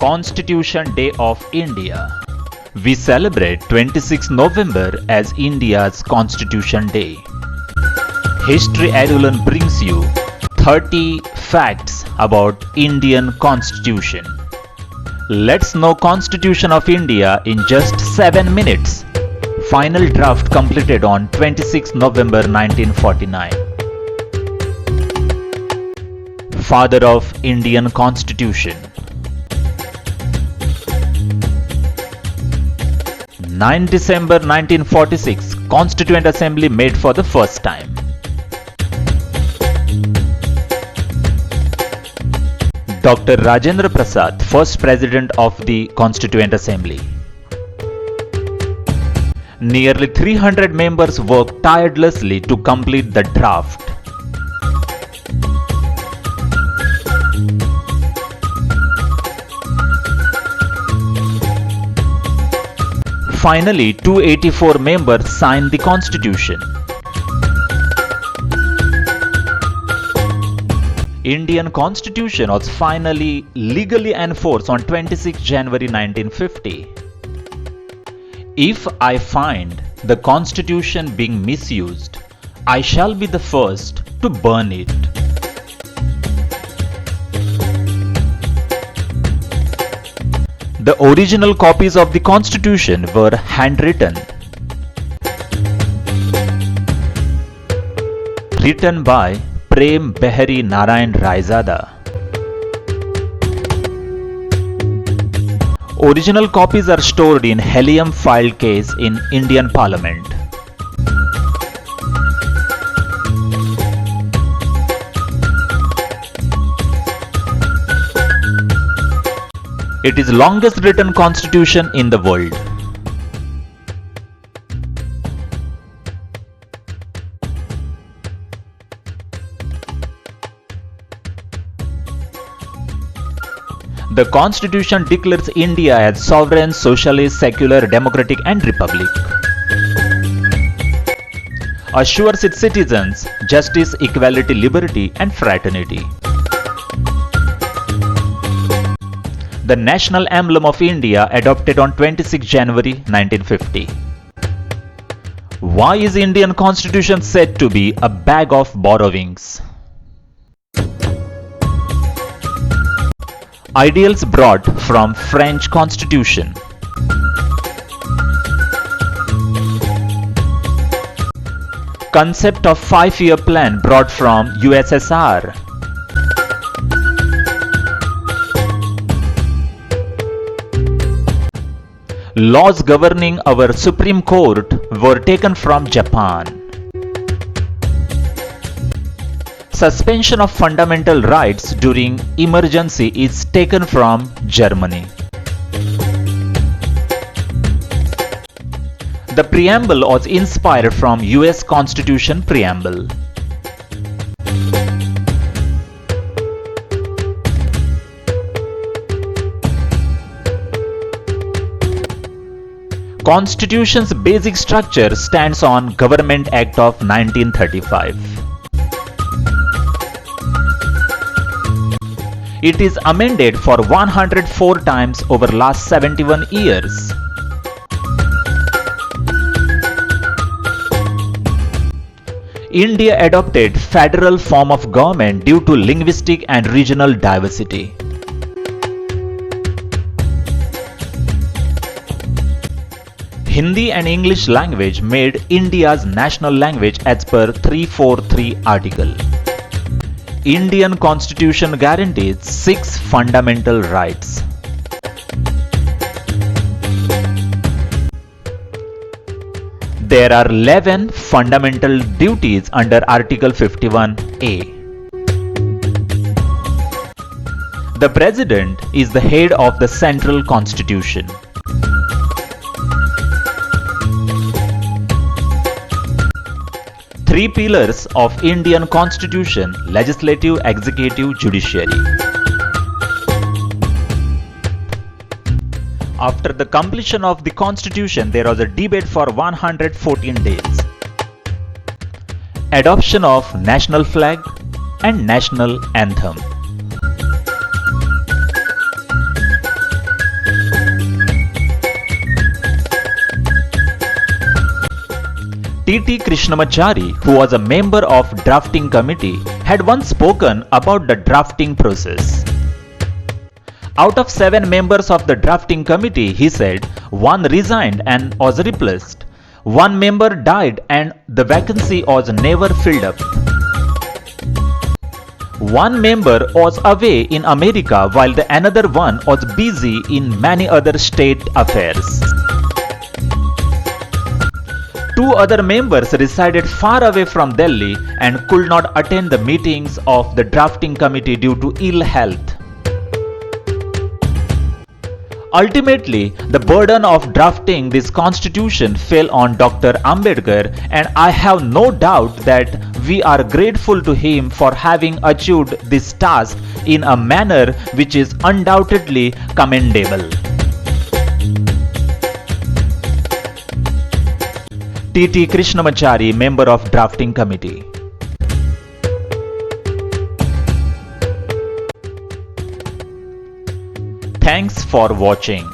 Constitution Day of India. We celebrate 26 November as India's Constitution Day. History Edulearn brings you 30 facts about Indian Constitution. Let's know Constitution of India in just 7 minutes. Final draft completed on 26 November 1949. Father of Indian Constitution. 9 December 1946, Constituent Assembly made for the first time. Dr. Rajendra Prasad, first President of the Constituent Assembly. Nearly 300 members worked tirelessly to complete the draft. Finally, 284 members signed the Constitution. Indian Constitution was finally legally enforced on 26 January 1950. If I find the Constitution being misused, I shall be the first to burn it. The original copies of the Constitution were handwritten. Written by Prem Behari Narayan Raizada. Original copies are stored in helium file case in Indian Parliament. It is longest written constitution in the world. The Constitution declares India as sovereign, socialist, secular, democratic and republic. Assures its citizens justice, equality, liberty and fraternity. The national emblem of India adopted on 26 January 1950. Why is Indian Constitution said to be a bag of borrowings? Ideals brought from French Constitution. Concept of 5-year plan brought from USSR. Laws governing our Supreme Court were taken from Japan. Suspension of fundamental rights during emergency is taken from Germany. The preamble was inspired from US Constitution preamble. Constitution's basic structure stands on Government Act of 1935. It is amended for 104 times over last 71 years. India adopted federal form of government due to linguistic and regional diversity. Hindi and English language made India's national language as per 343 article. Indian Constitution guarantees 6 fundamental rights. There are 11 fundamental duties under Article 51A. The President is the head of the Central Constitution. Three pillars of Indian Constitution: legislative, executive, judiciary. After the completion of the Constitution, there was a debate for 114 days. Adoption of national flag and national anthem. T.T. Krishnamachari, who was a member of drafting committee, had once spoken about the drafting process. Out of 7 members of the drafting committee, he said, 1 resigned and was replaced. 1 member died and the vacancy was never filled up. 1 member was away in America while the another one was busy in many other state affairs. 2 other members resided far away from Delhi and could not attend the meetings of the drafting committee due to ill health. Ultimately, the burden of drafting this constitution fell on Dr. Ambedkar, and I have no doubt that we are grateful to him for having achieved this task in a manner which is undoubtedly commendable. T.T. Krishnamachari, member of drafting committee. Thanks for watching.